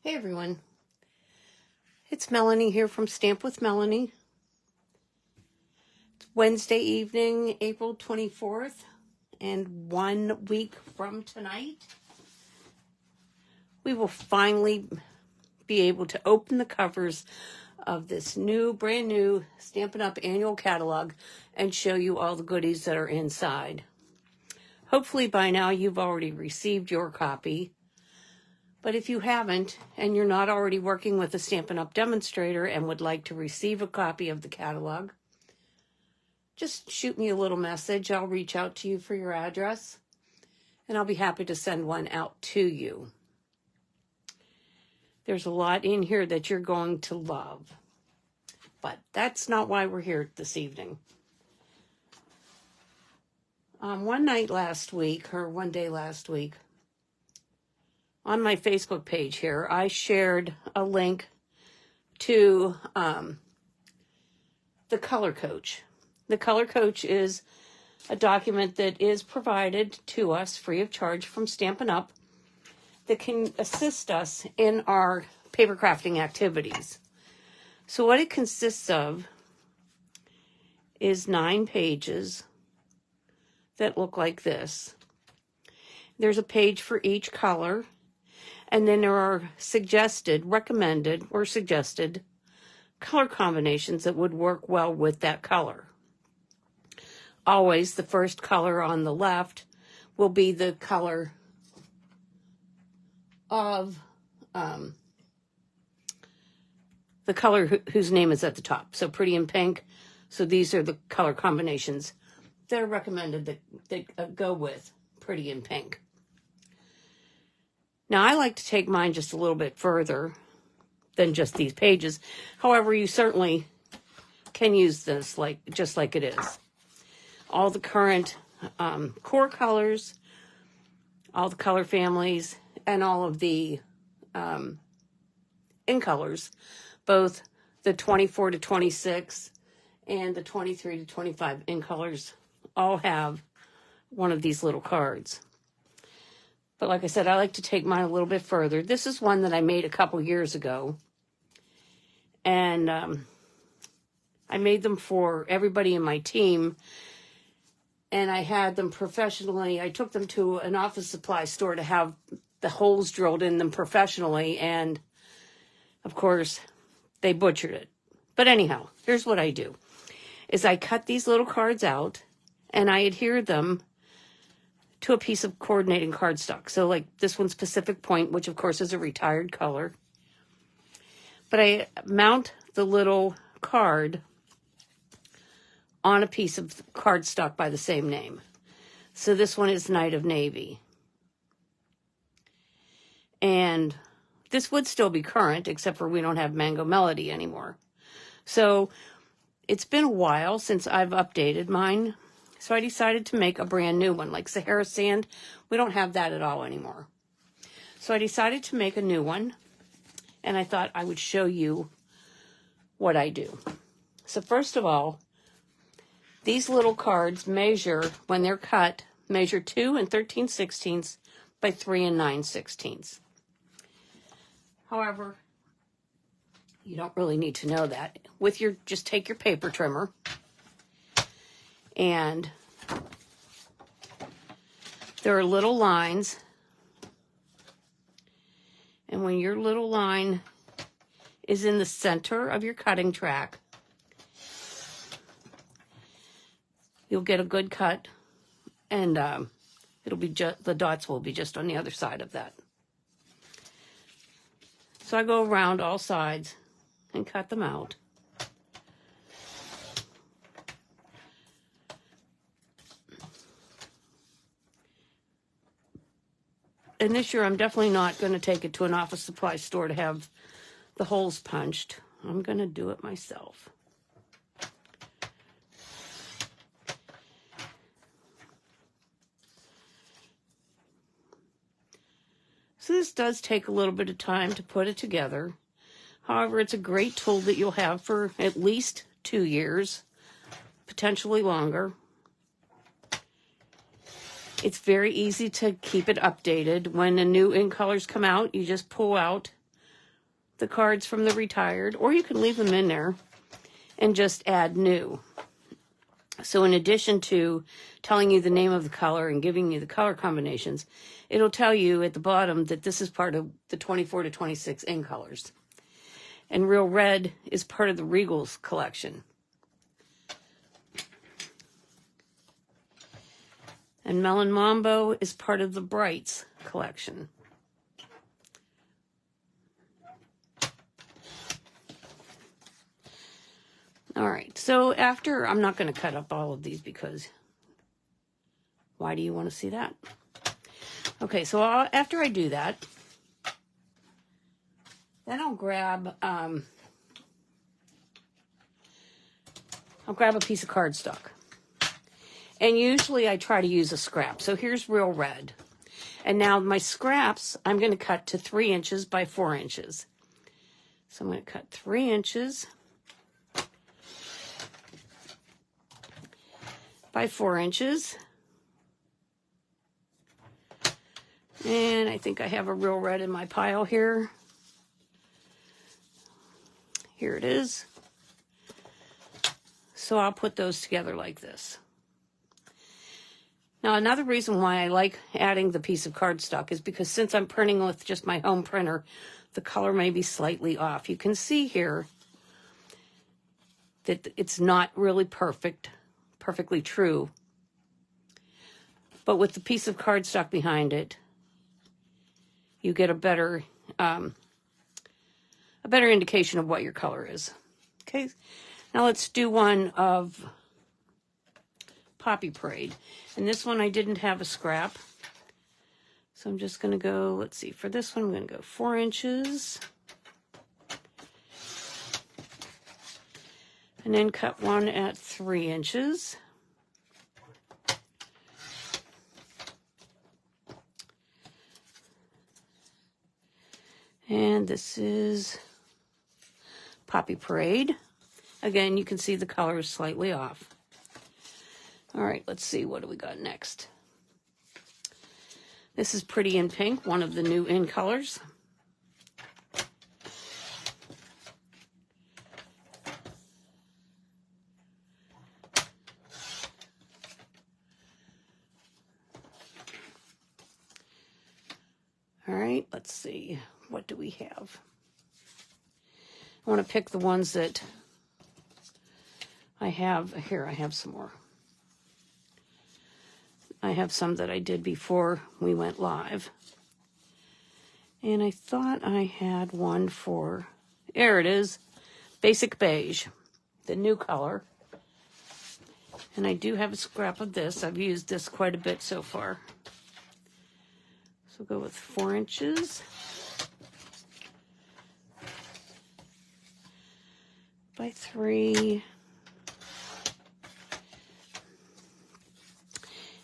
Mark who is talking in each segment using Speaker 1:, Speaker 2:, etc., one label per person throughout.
Speaker 1: Hey everyone, it's Melanie here from Stamp with Melanie. It's Wednesday evening, April 24th, and 1 week from tonight, we will finally be able to open the covers of this brand new Stampin' Up! Annual catalog and show you all the goodies that are inside. Hopefully by now you've already received your copy. But if you haven't, and you're not already working with a Stampin' Up! Demonstrator and would like to receive a copy of the catalog, just shoot me a little message. I'll reach out to you for your address, and I'll be happy to send one out to you. There's a lot in here that you're going to love, but that's not why we're here this evening. One day last week, on my Facebook page here, I shared a link to the Color Coach. The Color Coach is a document that is provided to us free of charge from Stampin' Up! That can assist us in our paper crafting activities. So what it consists of is 9 pages that look like this. There's a page for each color. And then there are recommended color combinations that would work well with that color. Always the first color on the left will be the color of the color whose name is at the top. So Pretty in Pink. So these are the color combinations that are recommended that go with Pretty in Pink. Now, I like to take mine just a little bit further than just these pages. However, you certainly can use this just like it is. All the current core colors, all the color families, and all of the in colors, both the 24 to 26 and the 23 to 25 in colors, all have one of these little cards. But like I said, I like to take mine a little bit further. This is one that I made a couple years ago. And I made them for everybody in my team. And I had them professionally. I took them to an office supply store to have the holes drilled in them professionally. And, of course, they butchered it. But anyhow, here's what I do. Is I cut these little cards out and I adhere them to a piece of coordinating cardstock. So like this one's Pacific Point, which of course is a retired color. But I mount the little card on a piece of cardstock by the same name. So this one is Night of Navy. And this would still be current, except for we don't have Mango Melody anymore. So it's been a while since I've updated mine. So I decided to make a brand new one, like Sahara Sand. We don't have that at all anymore. So I decided to make a new one, and I thought I would show you what I do. So first of all, these little cards measure, when they're cut, measure 2 13/16 by 3 9/16. However, you don't really need to know that. Just take your paper trimmer. And there are little lines. And when your little line is in the center of your cutting track, you'll get a good cut. And it'll be the dots will be just on the other side of that. So I go around all sides and cut them out. And this year, I'm definitely not going to take it to an office supply store to have the holes punched. I'm going to do it myself. So this does take a little bit of time to put it together. However, it's a great tool that you'll have for at least 2 years, potentially longer. It's very easy to keep it updated. When the new ink colors come out, you just pull out the cards from the retired, or you can leave them in there and just add new. So in addition to telling you the name of the color and giving you the color combinations, it'll tell you at the bottom that this is part of the 24 to 26 in colors. And Real Red is part of the Regals collection. And Melon Mambo is part of the Brights collection. All right, so after, I'm not going to cut up all of these because why do you want to see that? Okay, so after I do that, then I'll grab a piece of cardstock. And usually I try to use a scrap. So here's Real Red. And now my scraps, I'm going to cut to 3 inches by 4 inches. So I'm going to cut 3 inches by 4 inches. And I think I have a Real Red in my pile here. Here it is. So I'll put those together like this. Now, another reason why I like adding the piece of cardstock is because since I'm printing with just my home printer, the color may be slightly off. You can see here that it's not really perfectly true. But with the piece of cardstock behind it, you get a better indication of what your color is. Okay, now let's do one of Poppy Parade. And this one I didn't have a scrap. So I'm just going to go, let's see, for this one I'm going to go 4 inches. And then cut one at 3 inches. And this is Poppy Parade. Again, you can see the color is slightly off. All right, let's see, what do we got next? This is Pretty in Pink, one of the new in colors. All right, let's see, what do we have? I want to pick the ones that I have. Here, I have some more. I have some that I did before we went live. And I thought I had one for, there it is, Basic Beige, the new color. And I do have a scrap of this. I've used this quite a bit so far. So go with 4 inches by 3.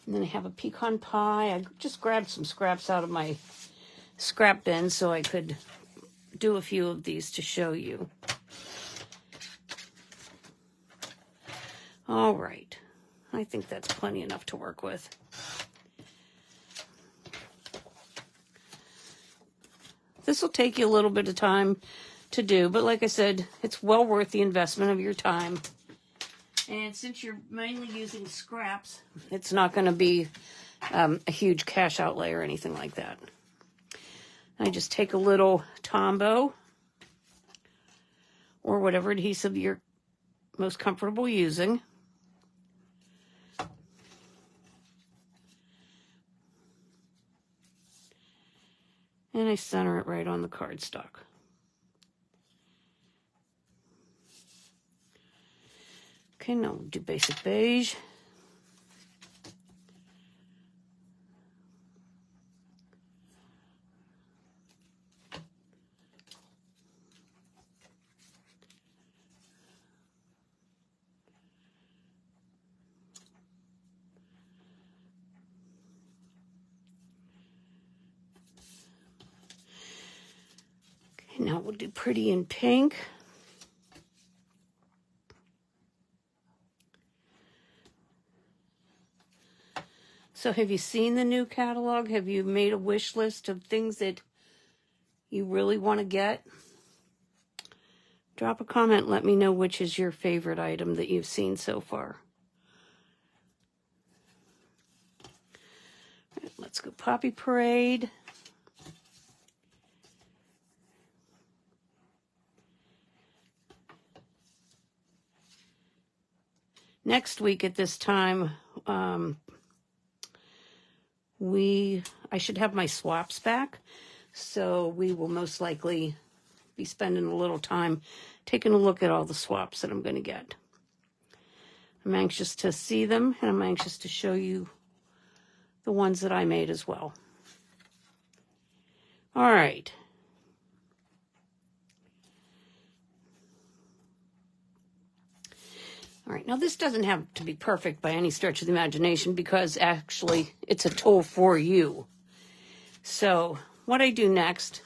Speaker 1: And then I have a pecan pie. I just grabbed some scraps out of my scrap bin so I could do a few of these to show you. All right. I think that's plenty enough to work with. This will take you a little bit of time to do, but like I said, it's well worth the investment of your time. And since you're mainly using scraps, it's not going to be a huge cash outlay or anything like that. I just take a little Tombow or whatever adhesive you're most comfortable using. And I center it right on the cardstock. Okay, now we'll do Basic Beige. Okay, now we'll do Pretty in Pink. So have you seen the new catalog? Have you made a wish list of things that you really want to get? Drop a comment. Let me know which is your favorite item that you've seen so far. All right, let's go Poppy Parade. Next week at this time, I should have my swaps back, so we will most likely be spending a little time taking a look at all the swaps that I'm going to get. I'm anxious to see them, and I'm anxious to show you the ones that I made as well. All right. All right, now this doesn't have to be perfect by any stretch of the imagination because actually it's a tool for you. So what I do next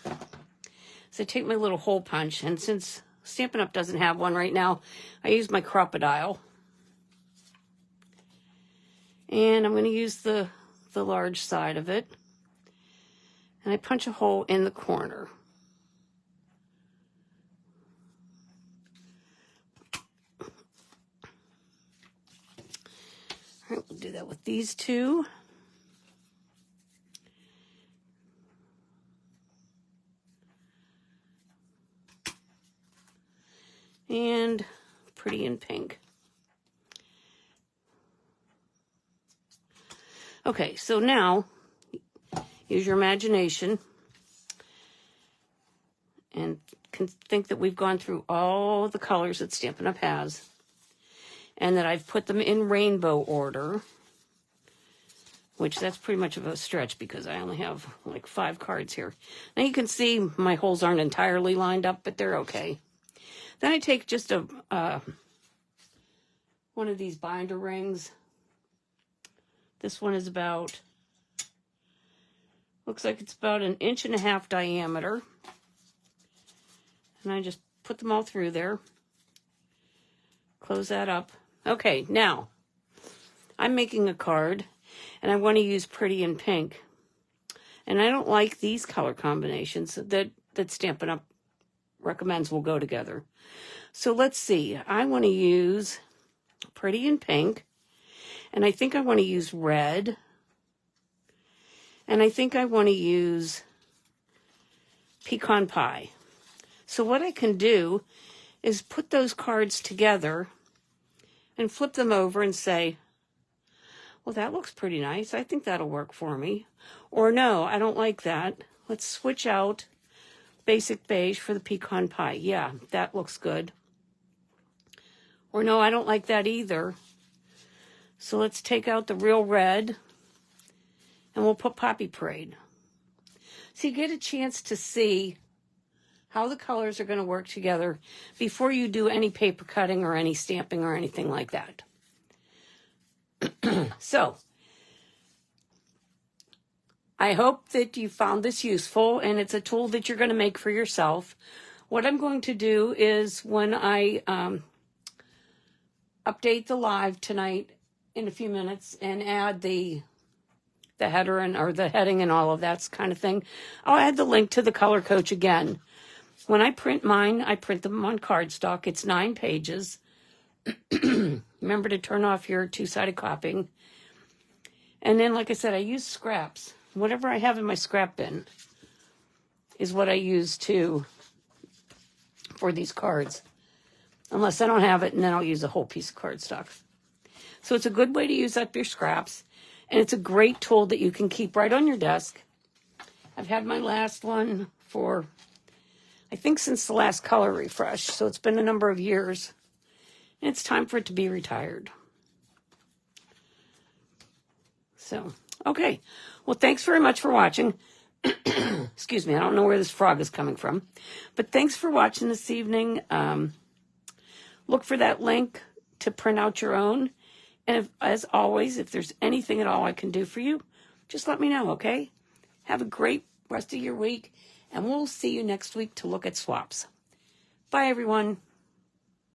Speaker 1: is I take my little hole punch, and since Stampin' Up! Doesn't have one right now, I use my crocodile. And I'm going to use the large side of it. And I punch a hole in the corner. All right, we'll do that with these two. And Pretty in Pink. Okay, so now use your imagination and can think that we've gone through all the colors that Stampin' Up! Has, and that I've put them in rainbow order, which that's pretty much of a stretch because I only have like 5 cards here. Now you can see my holes aren't entirely lined up, but they're okay. Then I take just one of these binder rings. This one is about, looks like it's about 1.5 inches diameter. And I just put them all through there. Close that up. Okay, now, I'm making a card, and I want to use Pretty in Pink. And I don't like these color combinations that Stampin' Up! Recommends will go together. So let's see. I want to use Pretty in Pink, and I think I want to use red, and I think I want to use Pecan Pie. So what I can do is put those cards together and flip them over and say, well, that looks pretty nice. I think that'll work for me. Or no, I don't like that. Let's switch out Basic Beige for the Pecan Pie. Yeah, that looks good. Or no, I don't like that either. So let's take out the real red and we'll put Poppy Parade. So you get a chance to see how the colors are going to work together before you do any paper cutting or any stamping or anything like that. So, I hope that you found this useful, and it's a tool that you're going to make for yourself. What I'm going to do is when I update the live tonight in a few minutes and add the header or the heading and all of that kind of thing, I'll add the link to the Color Coach again. When I print mine, I print them on cardstock. It's 9 pages. Remember to turn off your two-sided copying. And then, like I said, I use scraps. Whatever I have in my scrap bin is what I use for these cards. Unless I don't have it, and then I'll use a whole piece of cardstock. So it's a good way to use up your scraps. And it's a great tool that you can keep right on your desk. I've had my last one for, I think, since the last color refresh. So it's been a number of years. And it's time for it to be retired. So, okay. Well, thanks very much for watching. Excuse me, I don't know where this frog is coming from. But thanks for watching this evening. Look for that link to print out your own. And as always, if there's anything at all I can do for you, just let me know, okay? Have a great rest of your week, and we'll see you next week to look at swaps. Bye, everyone.